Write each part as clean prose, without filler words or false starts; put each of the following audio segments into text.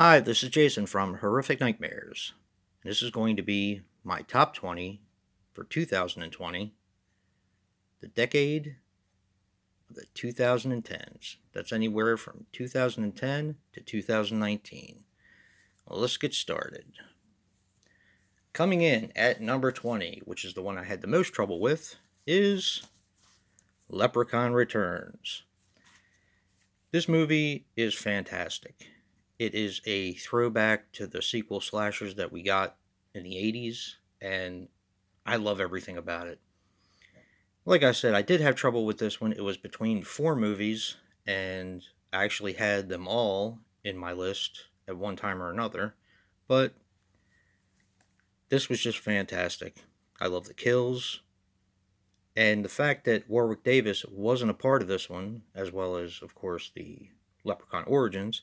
Hi, this is Jason from Horrific Nightmares. This is going to be my top 20 for 2020, the decade of the 2010s. That's anywhere from 2010 to 2019. Well, let's get started. Coming in at number 20, which is the one I had the most trouble with, is Leprechaun Returns. This movie is fantastic. It is a throwback to the sequel slashers that we got in the 80s, and I love everything about it. Like I said, I did have trouble with this one. It was between four movies, and I actually had them all in my list at one time or another, but this was just fantastic. I love the kills, and the fact that Warwick Davis wasn't a part of this one, as well as, of course, the Leprechaun Origins,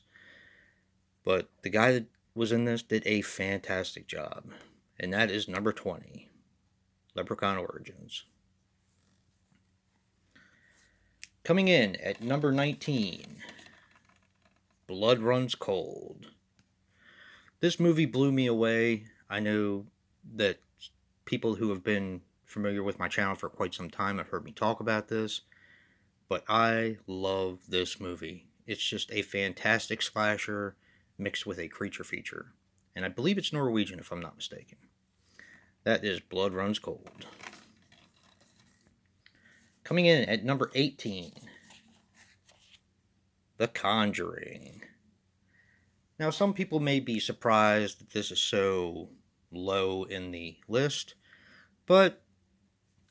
but the guy that was in this did a fantastic job. And that is number 20, Leprechaun Origins. Coming in at number 19, Blood Runs Cold. This movie blew me away. I know that people who have been familiar with my channel for quite some time have heard me talk about this, but I love this movie. It's just a fantastic slasher mixed with a creature feature. And I believe it's Norwegian, if I'm not mistaken. That is Blood Runs Cold. Coming in at number 18, The Conjuring. Now, some people may be surprised that this is so low in the list, but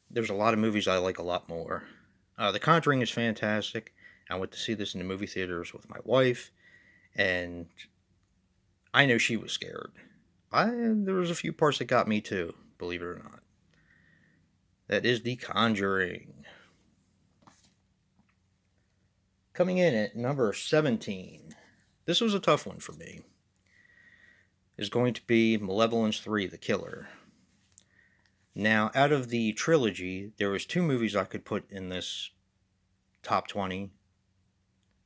there's a lot of movies I like a lot more. The Conjuring is fantastic. I went to see this in the movie theaters with my wife, and I know she was scared. There was a few parts that got me too, believe it or not. That is The Conjuring. Coming in at number 17. This was a tough one for me. Is going to be Malevolence 3, The Killer. Now, out of the trilogy, there was two movies I could put in this top 20,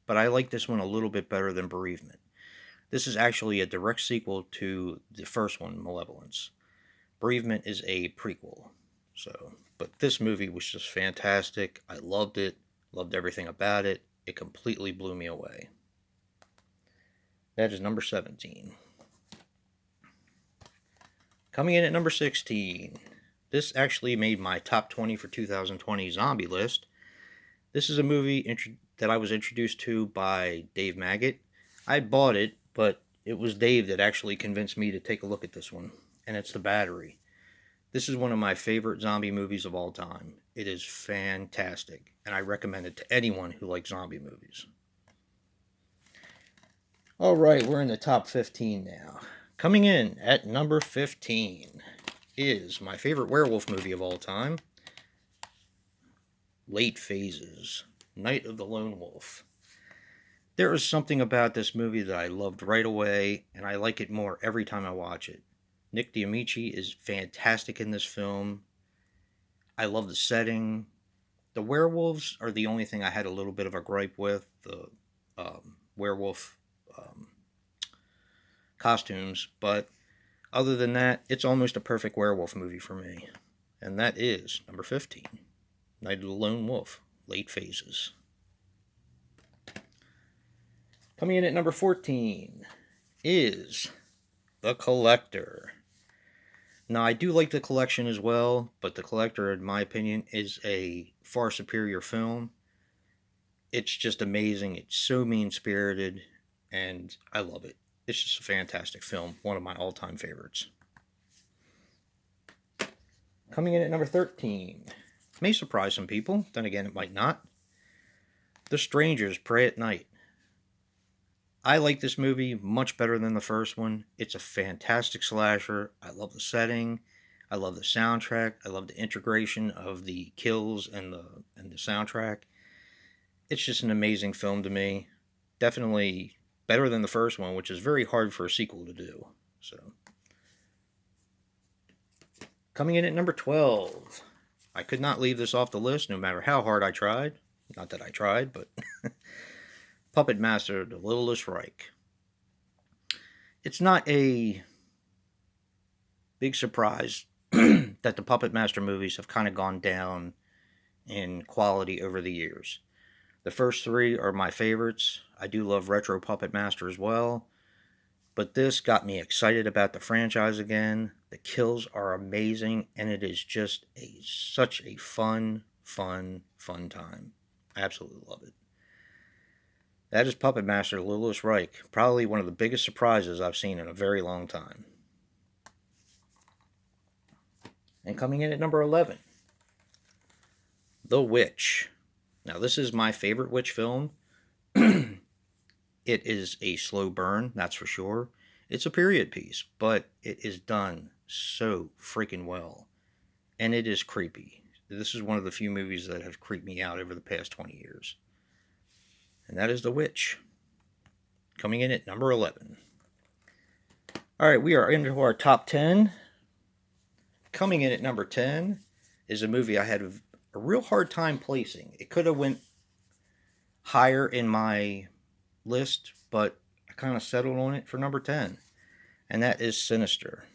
but I like this one a little bit better than Bereavement. This is actually a direct sequel to the first one, Malevolence. Bereavement is a prequel. But this movie was just fantastic. I loved it. Loved everything about it. It completely blew me away. That is number 17. Coming in at number 16. This actually made my top 20 for 2020 zombie list. This is a movie that I was introduced to by Dave Maggot. I bought it, but it was Dave that actually convinced me to take a look at this one, and it's The Battery. This is one of my favorite zombie movies of all time. It is fantastic, and I recommend it to anyone who likes zombie movies. Alright, we're in the top 15 now. Coming in at number 15 is my favorite werewolf movie of all time, Late Phases, Night of the Lone Wolf. There is something about this movie that I loved right away, and I like it more every time I watch it. Nick D'Amici is fantastic in this film. I love the setting. The werewolves are the only thing I had a little bit of a gripe with. The werewolf costumes. But other than that, it's almost a perfect werewolf movie for me. And that is number 15, Night of the Lone Wolf, Late Phases. Coming in at number 14 is The Collector. Now, I do like The Collection as well, but The Collector, in my opinion, is a far superior film. It's just amazing. It's so mean-spirited, and I love it. It's just a fantastic film. One of my all-time favorites. Coming in at number 13. May surprise some people. Then again, it might not. The Strangers Pray at Night. I like this movie much better than the first one. It's a fantastic slasher. I love the setting. I love the soundtrack. I love the integration of the kills and the soundtrack. It's just an amazing film to me. Definitely better than the first one, which is very hard for a sequel to do. Coming in at number 12. I could not leave this off the list no matter how hard I tried. Not that I tried, but Puppet Master, The Littlest Reich. It's not a big surprise that the Puppet Master movies have kind of gone down in quality over the years. The first three are my favorites. I do love Retro Puppet Master as well, but this got me excited about the franchise again. The kills are amazing, and it is just such a fun time. I absolutely love it. That is Puppet Master Louis Reich, probably one of the biggest surprises I've seen in a very long time. And coming in at number 11, The Witch. Now, this is my favorite witch film. It is a slow burn, that's for sure. It's a period piece, but it is done so freaking well. And it is creepy. This is one of the few movies that have creeped me out over the past 20 years. And that is The Witch. Coming in at number 11. All right, we are into our top 10. Coming in at number 10 is a movie I had a real hard time placing. It could have went higher in my list, but I kind of settled on it for number 10. And that is Sinister.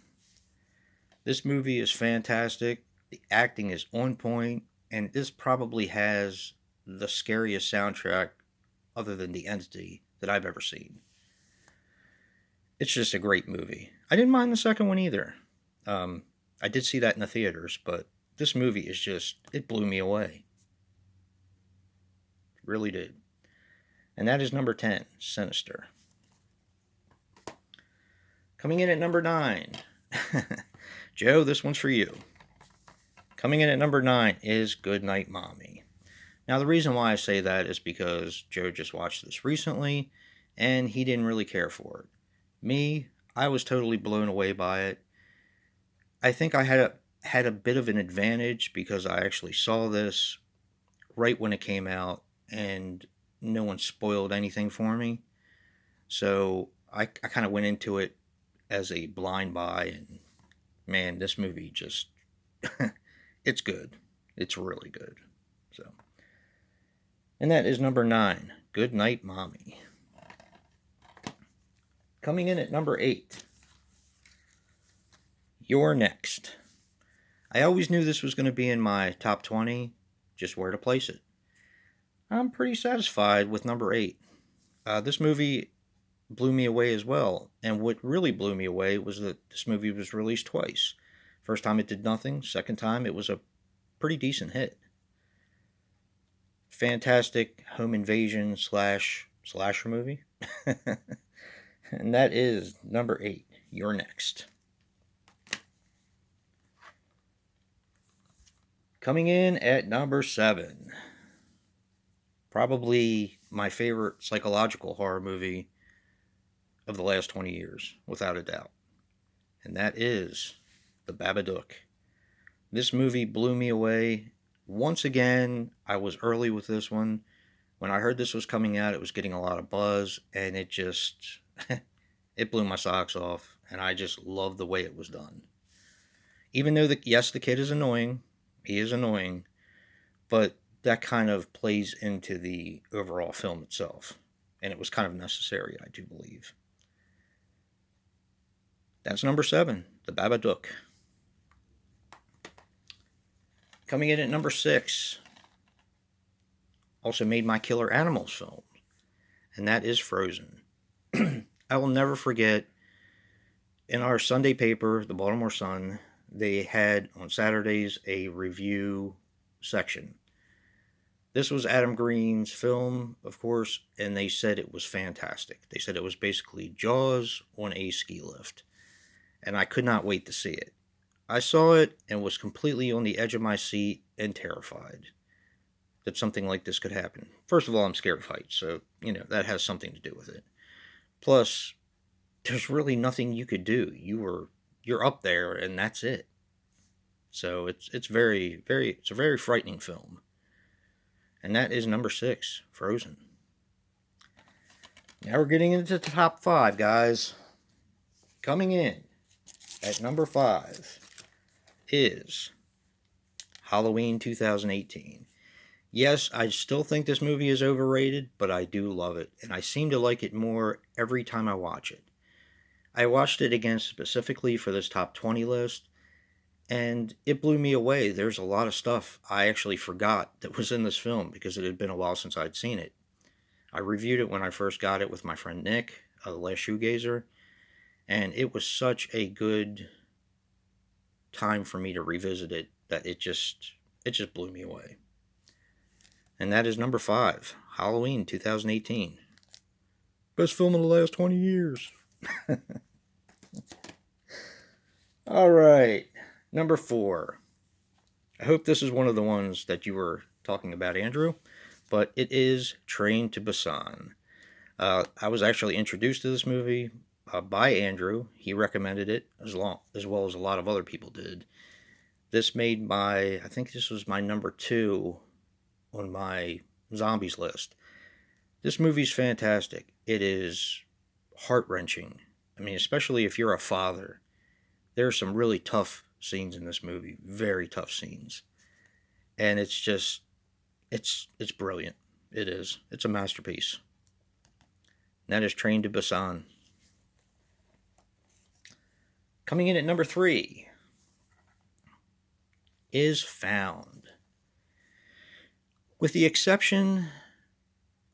This movie is fantastic. The acting is on point, and this probably has the scariest soundtrack other than The Entity that I've ever seen. It's just a great movie. I didn't mind the second one either. I did see that in the theaters, but this movie is just, it blew me away. It really did. And that is number 10, Sinister. Coming in at number 9. Joe, this one's for you. Coming in at number 9 is Goodnight Mommy. Now, the reason why I say that is because Joe just watched this recently, and he didn't really care for it. Me, I was totally blown away by it. I think I had a bit of an advantage because I actually saw this right when it came out, and no one spoiled anything for me. So I kind of went into it as a blind buy, and man, this movie just, it's good. It's really good. So, and that is number 9, Goodnight Mommy. Coming in at number 8, You're Next. I always knew this was going to be in my top 20, just where to place it. I'm pretty satisfied with number 8. This movie blew me away as well, and what really blew me away was that this movie was released twice. First time it did nothing, second time it was a pretty decent hit. Fantastic home invasion slasher movie. And that is number 8, You're Next. Coming in at number 7, probably my favorite psychological horror movie of the last 20 years, without a doubt. And that is The Babadook. This movie blew me away. Once again, I was early with this one. When I heard this was coming out, it was getting a lot of buzz, and it just, it blew my socks off, and I just loved the way it was done. Even though, yes, the kid is annoying, he is annoying, but that kind of plays into the overall film itself, and it was kind of necessary, I do believe. That's number 7, The Babadook. Coming in at number 6, also made my Killer Animals film, and that is Frozen. I will never forget, in our Sunday paper, the Baltimore Sun, they had on Saturdays a review section. This was Adam Green's film, of course, and they said it was fantastic. They said it was basically Jaws on a ski lift, and I could not wait to see it. I saw it and was completely on the edge of my seat and terrified that something like this could happen. First of all, I'm scared of heights, so, that has something to do with it. Plus, there's really nothing you could do. You're up there, and that's it. So it's a very frightening film. And that is number 6, Frozen. Now we're getting into the top 5, guys. Coming in at number 5 is Halloween 2018. Yes, I still think this movie is overrated, but I do love it, and I seem to like it more every time I watch it. I watched it again specifically for this top 20 list, and it blew me away. There's a lot of stuff I actually forgot that was in this film because it had been a while since I'd seen it. I reviewed it when I first got it with my friend Nick, The Last Shoegazer, and it was such a good time for me to revisit it that it just blew me away. And that is number 5, Halloween 2018. Best film in the last 20 years. All right, number 4. I hope this is one of the ones that you were talking about, Andrew, but it is Train to Busan. I was actually introduced to this movie by Andrew. He recommended it as well as a lot of other people did. I think this was my number 2 on my zombies list. This movie's fantastic. It is heart-wrenching. I mean, especially if you're a father. There are some really tough scenes in this movie, very tough scenes. And it's brilliant. It is. It's a masterpiece. And that is Train to Busan. Coming in at number 3 is Found. With the exception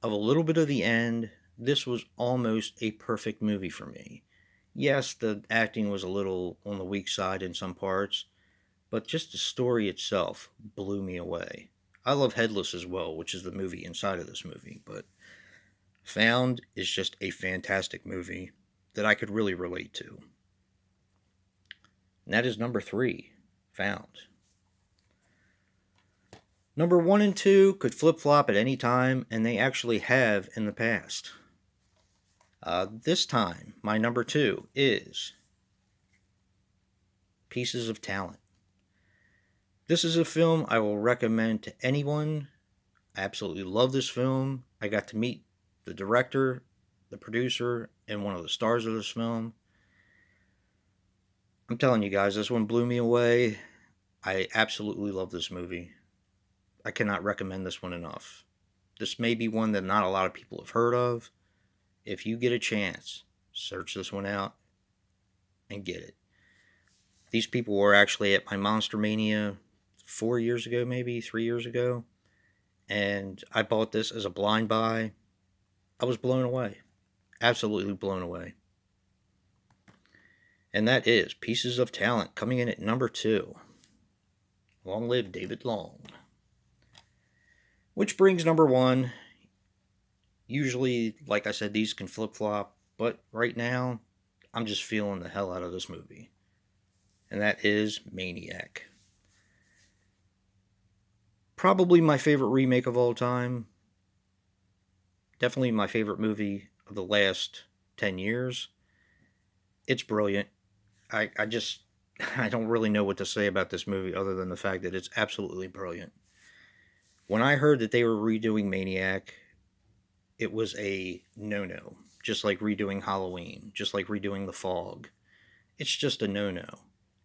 of a little bit of the end, this was almost a perfect movie for me. Yes, the acting was a little on the weak side in some parts, but just the story itself blew me away. I love Headless as well, which is the movie inside of this movie, but Found is just a fantastic movie that I could really relate to. And that is number 3, Found. Number 1 and 2 could flip-flop at any time, and they actually have in the past. This time, my number 2 is Pieces of Talent. This is a film I will recommend to anyone. I absolutely love this film. I got to meet the director, the producer, and one of the stars of this film. I'm telling you guys, this one blew me away. I absolutely love this movie. I cannot recommend this one enough. This may be one that not a lot of people have heard of. If you get a chance, search this one out and get it. These people were actually at my Monster Mania 4 years ago, maybe 3 years ago. And I bought this as a blind buy. I was blown away. Absolutely blown away. And that is Pieces of Talent, coming in at number 2. Long live David Long. Which brings number 1. Usually, like I said, these can flip-flop, but right now, I'm just feeling the hell out of this movie. And that is Maniac. Probably my favorite remake of all time. Definitely my favorite movie of the last 10 years. It's brilliant. I don't really know what to say about this movie other than the fact that it's absolutely brilliant. When I heard that they were redoing Maniac, it was a no-no. Just like redoing Halloween, just like redoing The Fog. It's just a no-no.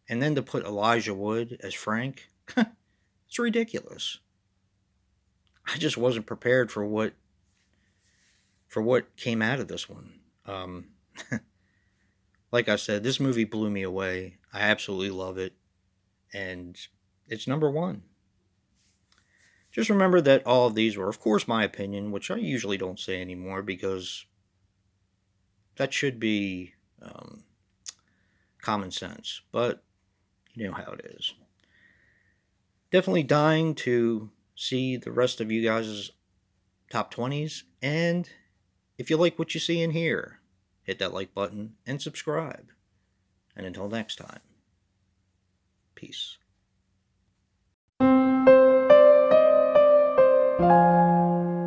And then to put Elijah Wood as Frank, it's ridiculous. I just wasn't prepared for what came out of this one. Like I said, this movie blew me away. I absolutely love it. And it's number 1. Just remember that all of these were, of course, my opinion, which I usually don't say anymore because that should be common sense. But you know how it is. Definitely dying to see the rest of you guys' top 20s. And if you like what you see in here, hit that like button and subscribe. And until next time, peace.